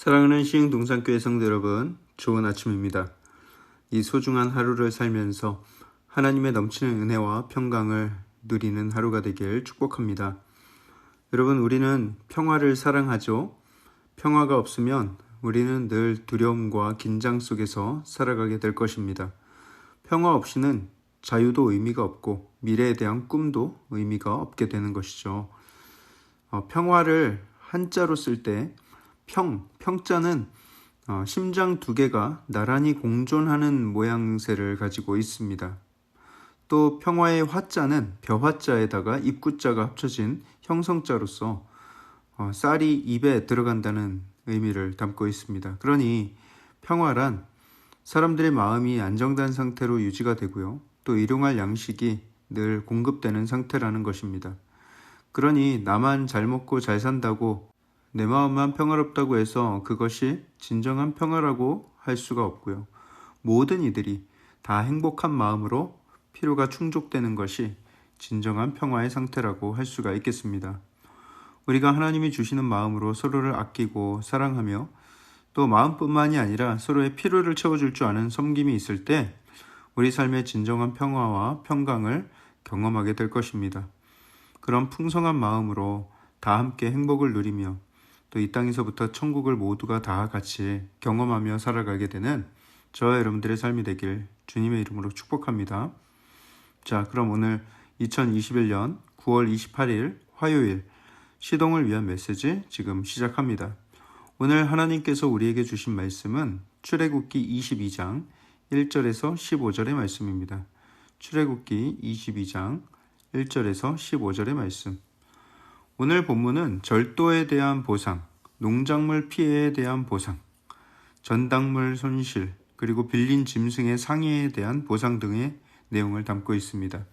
사랑하는 시흥동산교회 성도 여러분, 좋은 아침입니다. 이 소중한 하루를 살면서 하나님의 넘치는 은혜와 평강을 누리는 하루가 되길 축복합니다. 여러분, 우리는 평화를 사랑하죠. 평화가 없으면 우리는 늘 두려움과 긴장 속에서 살아가게 될 것입니다. 평화 없이는 자유도 의미가 없고 미래에 대한 꿈도 의미가 없게 되는 것이죠. 평화를 한자로 쓸 때 평자는 심장 두 개가 나란히 공존하는 모양새를 가지고 있습니다. 또 평화의 화자는 벼화자에다가 입구자가 합쳐진 형성자로서 쌀이 입에 들어간다는 의미를 담고 있습니다. 그러니 평화란 사람들의 마음이 안정된 상태로 유지가 되고요. 또 일용할 양식이 늘 공급되는 상태라는 것입니다. 그러니 나만 잘 먹고 잘 산다고 내 마음만 평화롭다고 해서 그것이 진정한 평화라고 할 수가 없고요. 모든 이들이 다 행복한 마음으로 필요가 충족되는 것이 진정한 평화의 상태라고 할 수가 있겠습니다. 우리가 하나님이 주시는 마음으로 서로를 아끼고 사랑하며 또 마음뿐만이 아니라 서로의 필요를 채워줄 줄 아는 섬김이 있을 때 우리 삶의 진정한 평화와 평강을 경험하게 될 것입니다. 그런 풍성한 마음으로 다 함께 행복을 누리며 또 이 땅에서부터 천국을 모두가 다 같이 경험하며 살아가게 되는 저와 여러분들의 삶이 되길 주님의 이름으로 축복합니다. 자, 그럼 오늘 2021년 9월 28일 화요일 시동을 위한 메시지 지금 시작합니다. 오늘 하나님께서 우리에게 주신 말씀은 출애굽기 22장 1절에서 15절의 말씀입니다. 출애굽기 22장 1절에서 15절의 말씀. 오늘 본문은 절도에 대한 보상, 농작물 피해에 대한 보상, 전당물 손실, 그리고 빌린 짐승의 상해에 대한 보상 등의 내용을 담고 있습니다.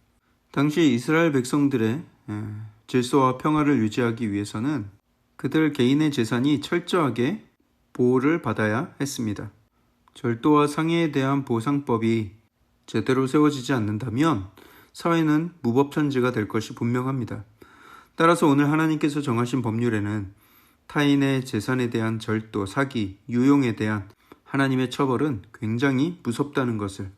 당시 이스라엘 백성들의 질서와 평화를 유지하기 위해서는 그들 개인의 재산이 철저하게 보호를 받아야 했습니다. 절도와 상해에 대한 보상법이 제대로 세워지지 않는다면 사회는 무법천지가 될 것이 분명합니다. 따라서 오늘 하나님께서 정하신 법률에는 타인의 재산에 대한 절도, 사기, 유용에 대한 하나님의 처벌은 굉장히 무섭다는 것을,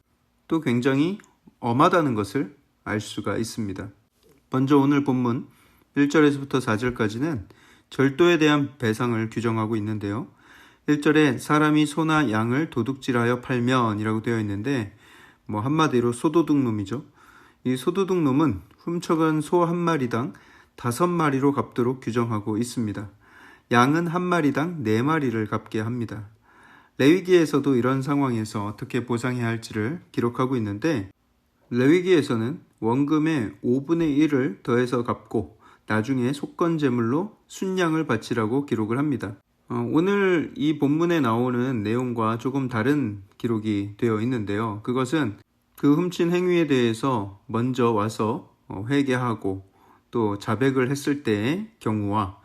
또 굉장히 엄하다는 것을 알 수가 있습니다. 먼저 오늘 본문 1절에서부터 4절까지는 절도에 대한 배상을 규정하고 있는데요. 1절에 사람이 소나 양을 도둑질하여 팔면 이라고 되어 있는데 한마디로 소도둑놈이죠. 이 소도둑놈은 훔쳐간 소 한 마리당 5마리로 갚도록 규정하고 있습니다. 양은 한 마리당 4마리를 갚게 합니다. 레위기에서도 이런 상황에서 어떻게 보상해야 할지를 기록하고 있는데 레위기에서는 원금의 5분의 1을 더해서 갚고 나중에 속건제물로 순양을 바치라고 기록을 합니다. 오늘 이 본문에 나오는 내용과 조금 다른 기록이 되어 있는데요. 그것은 그 훔친 행위에 대해서 먼저 와서 회개하고 또 자백을 했을 때의 경우와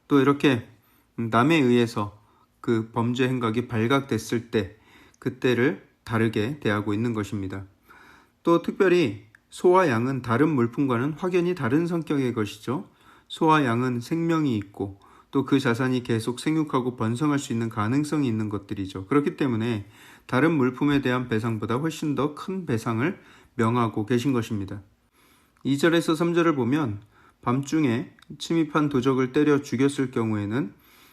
또 이렇게 남에 의해서 그 범죄 행각이 발각됐을 때 그때를 다르게 대하고 있는 것입니다. 또 특별히 소와 양은 다른 물품과는 확연히 다른 성격의 것이죠. 소와 양은 생명이 있고 또 그 자산이 계속 생육하고 번성할 수 있는 가능성이 있는 것들이죠. 그렇기 때문에 다른 물품에 대한 배상보다 훨씬 더 큰 배상을 명하고 계신 것입니다. 2절에서 3절을 보면 밤중에 침입한 도적을 때려 죽였을 경우에는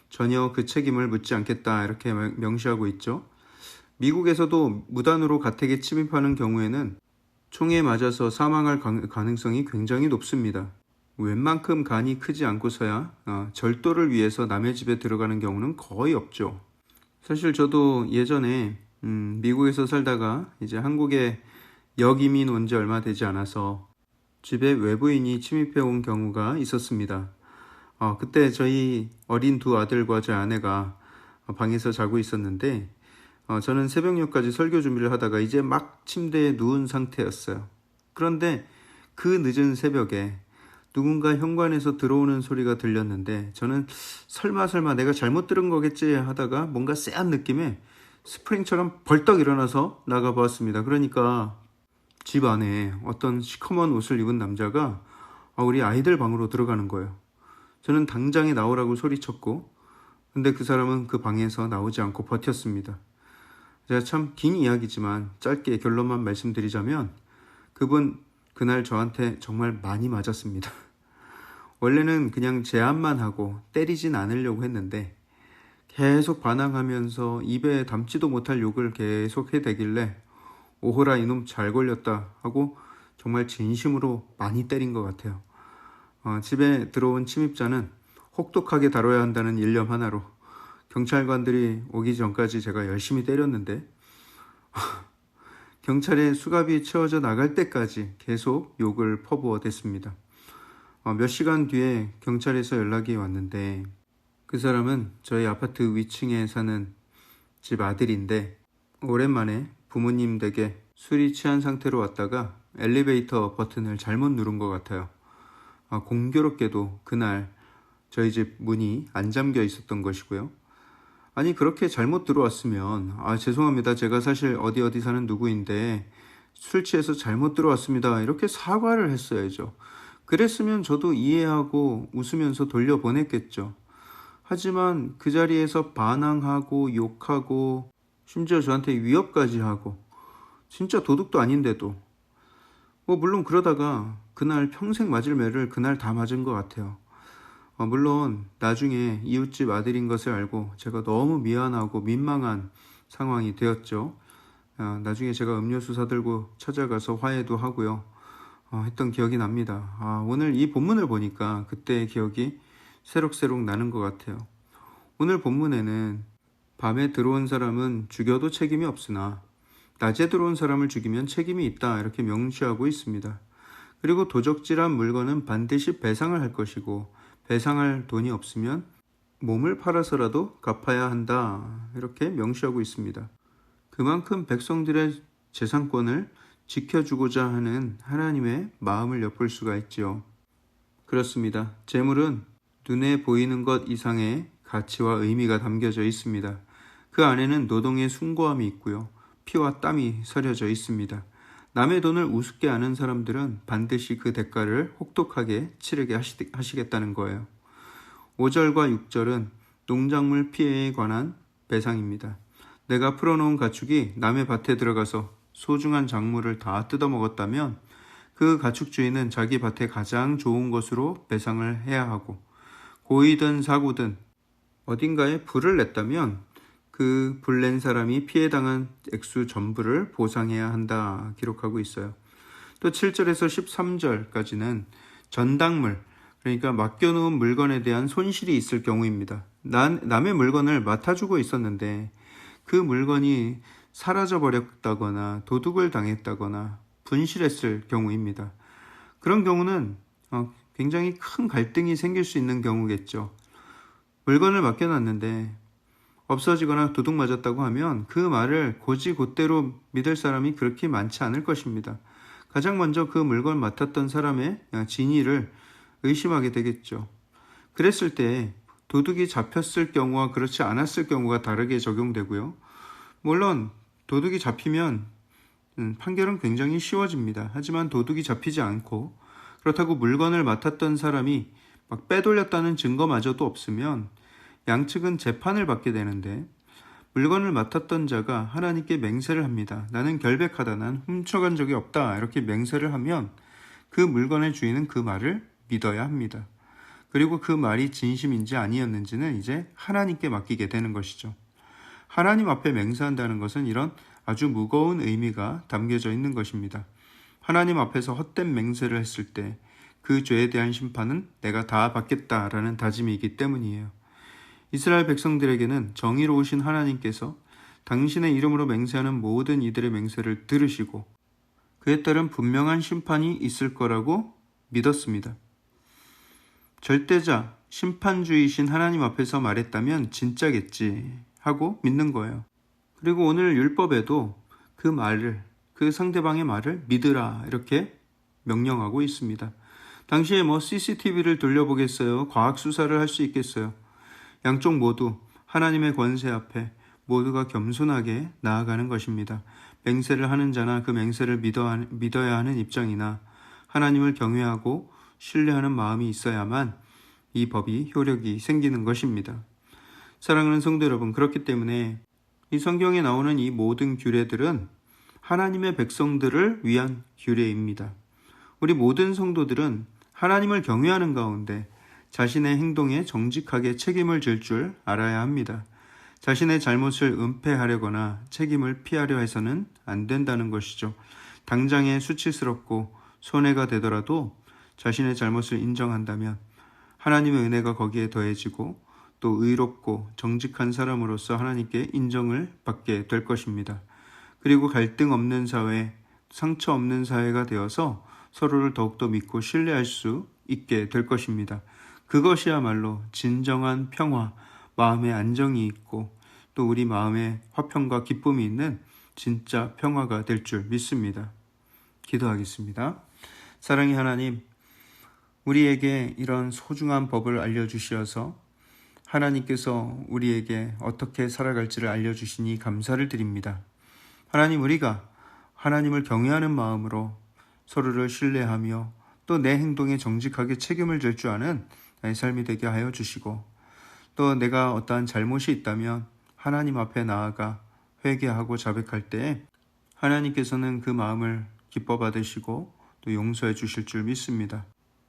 전혀 그 책임을 묻지 않겠다 이렇게 명시하고 있죠. 미국에서도 무단으로 가택에 침입하는 경우에는 총에 맞아서 사망할 가능성이 굉장히 높습니다. 웬만큼 간이 크지 않고서야 절도를 위해서 남의 집에 들어가는 경우는 거의 없죠. 사실 저도 예전에 미국에서 살다가 이제 한국에 역이민 온 지 얼마 되지 않아서 집에 외부인이 침입해 온 경우가 있었습니다. 그때 저희 어린 두 아들과 제 아내가 방에서 자고 있었는데 저는 새벽녘까지 설교 준비를 하다가 이제 막 침대에 누운 상태였어요. 그런데 그 늦은 새벽에 누군가 현관에서 들어오는 소리가 들렸는데 저는 설마 내가 잘못 들은 거겠지 하다가 뭔가 쎄한 느낌에 스프링처럼 벌떡 일어나서 나가보았습니다. 그러니까 집 안에 어떤 시커먼 옷을 입은 남자가 우리 아이들 방으로 들어가는 거예요. 저는 당장에 나오라고 소리쳤고 근데 그 사람은 그 방에서 나오지 않고 버텼습니다. 제가 참 긴 이야기지만 짧게 결론만 말씀드리자면 그분 그날 저한테 정말 많이 맞았습니다. 원래는 그냥 제안만 하고 때리진 않으려고 했는데 계속 반항하면서 입에 담지도 못할 욕을 계속 해대길래 오호라 이놈 잘 걸렸다 하고 정말 진심으로 많이 때린 것 같아요. 집에 들어온 침입자는 혹독하게 다뤄야 한다는 일념 하나로 경찰관들이 오기 전까지 제가 열심히 때렸는데 경찰에 수갑이 채워져 나갈 때까지 계속 욕을 퍼부어 댔습니다. 몇 시간 뒤에 경찰에서 연락이 왔는데 그 사람은 저희 아파트 위층에 사는 집 아들인데 오랜만에 부모님 댁에 술이 취한 상태로 왔다가 엘리베이터 버튼을 잘못 누른 것 같아요. 공교롭게도 그날 저희 집 문이 안 잠겨 있었던 것이고요. 아니 그렇게 잘못 들어왔으면 죄송합니다. 제가 사실 어디 사는 누구인데 술 취해서 잘못 들어왔습니다. 이렇게 사과를 했어야죠. 그랬으면 저도 이해하고 웃으면서 돌려보냈겠죠. 하지만 그 자리에서 반항하고 욕하고 심지어 저한테 위협까지 하고 진짜 도둑도 아닌데도 물론 그러다가 그날 평생 맞을 매를 그날 다 맞은 것 같아요. 물론 나중에 이웃집 아들인 것을 알고 제가 너무 미안하고 민망한 상황이 되었죠. 나중에 제가 음료수 사들고 찾아가서 화해도 하고요. 했던 기억이 납니다. 오늘 이 본문을 보니까 그때의 기억이 새록새록 나는 것 같아요. 오늘 본문에는 밤에 들어온 사람은 죽여도 책임이 없으나 낮에 들어온 사람을 죽이면 책임이 있다 이렇게 명시하고 있습니다. 그리고 도적질한 물건은 반드시 배상을 할 것이고 배상할 돈이 없으면 몸을 팔아서라도 갚아야 한다 이렇게 명시하고 있습니다. 그만큼 백성들의 재산권을 지켜주고자 하는 하나님의 마음을 엿볼 수가 있죠. 그렇습니다. 재물은 눈에 보이는 것 이상의 가치와 의미가 담겨져 있습니다. 그 안에는 노동의 숭고함이 있고요. 피와 땀이 서려져 있습니다. 남의 돈을 우습게 아는 사람들은 반드시 그 대가를 혹독하게 치르게 하시겠다는 거예요. 5절과 6절은 농작물 피해에 관한 배상입니다. 내가 풀어놓은 가축이 남의 밭에 들어가서 소중한 작물을 다 뜯어먹었다면 그 가축 주인은 자기 밭에 가장 좋은 것으로 배상을 해야 하고 고이든 사고든 어딘가에 불을 냈다면 그 불낸 사람이 피해당한 액수 전부를 보상해야 한다 기록하고 있어요. 또 7절에서 13절까지는 전당물, 그러니까 맡겨놓은 물건에 대한 손실이 있을 경우입니다. 남의 물건을 맡아주고 있었는데 그 물건이 사라져버렸다거나 도둑을 당했다거나 분실했을 경우입니다. 그런 경우는 굉장히 큰 갈등이 생길 수 있는 경우겠죠. 물건을 맡겨놨는데 없어지거나 도둑 맞았다고 하면 그 말을 곧이곧대로 믿을 사람이 그렇게 많지 않을 것입니다. 가장 먼저 그 물건 맡았던 사람의 진위를 의심하게 되겠죠. 그랬을 때 도둑이 잡혔을 경우와 그렇지 않았을 경우가 다르게 적용되고요. 물론 도둑이 잡히면 판결은 굉장히 쉬워집니다. 하지만 도둑이 잡히지 않고 그렇다고 물건을 맡았던 사람이 막 빼돌렸다는 증거마저도 없으면 양측은 재판을 받게 되는데 물건을 맡았던 자가 하나님께 맹세를 합니다. 나는 결백하다. 난 훔쳐간 적이 없다. 이렇게 맹세를 하면 그 물건의 주인은 그 말을 믿어야 합니다. 그리고 그 말이 진심인지 아니었는지는 이제 하나님께 맡기게 되는 것이죠. 하나님 앞에 맹세한다는 것은 이런 아주 무거운 의미가 담겨져 있는 것입니다. 하나님 앞에서 헛된 맹세를 했을 때 그 죄에 대한 심판은 내가 다 받겠다라는 다짐이기 때문이에요. 이스라엘 백성들에게는 정의로우신 하나님께서 당신의 이름으로 맹세하는 모든 이들의 맹세를 들으시고 그에 따른 분명한 심판이 있을 거라고 믿었습니다. 절대자, 심판주이신 하나님 앞에서 말했다면 진짜겠지 하고 믿는 거예요. 그리고 오늘 율법에도 그 상대방의 말을 믿으라 이렇게 명령하고 있습니다. 당시에 CCTV를 돌려보겠어요? 과학 수사를 할 수 있겠어요? 양쪽 모두 하나님의 권세 앞에 모두가 겸손하게 나아가는 것입니다. 맹세를 하는 자나 그 맹세를 믿어야 하는 입장이나 하나님을 경외하고 신뢰하는 마음이 있어야만 이 법이 효력이 생기는 것입니다. 사랑하는 성도 여러분, 그렇기 때문에 이 성경에 나오는 이 모든 규례들은 하나님의 백성들을 위한 규례입니다. 우리 모든 성도들은 하나님을 경외하는 가운데 자신의 행동에 정직하게 책임을 질 줄 알아야 합니다. 자신의 잘못을 은폐하려거나 책임을 피하려 해서는 안 된다는 것이죠. 당장에 수치스럽고 손해가 되더라도 자신의 잘못을 인정한다면 하나님의 은혜가 거기에 더해지고 또 의롭고 정직한 사람으로서 하나님께 인정을 받게 될 것입니다. 그리고 갈등 없는 사회, 상처 없는 사회가 되어서 서로를 더욱더 믿고 신뢰할 수 있게 될 것입니다. 그것이야말로 진정한 평화, 마음의 안정이 있고 또 우리 마음에 화평과 기쁨이 있는 진짜 평화가 될 줄 믿습니다. 기도하겠습니다. 사랑의 하나님, 우리에게 이런 소중한 법을 알려주시어서 하나님께서 우리에게 어떻게 살아갈지를 알려주시니 감사를 드립니다. 하나님, 우리가 하나님을 경외하는 마음으로 서로를 신뢰하며 또 내 행동에 정직하게 책임을 질 줄 아는 나의 삶이 되게 하여 주시고 또 내가 어떠한 잘못이 있다면 하나님 앞에 나아가 회개하고 자백할 때에 하나님께서는 그 마음을 기뻐 받으시고 또 용서해 주실 줄 믿습니다.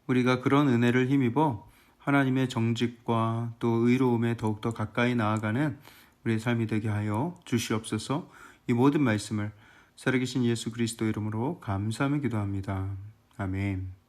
우리가 그런 은혜를 힘입어 하나님의 정직과 또 의로움에 더욱더 가까이 나아가는 우리의 삶이 되게 하여 주시옵소서. 이 모든 말씀을 살아계신 예수 그리스도 이름으로 감사하며 기도합니다. 아멘.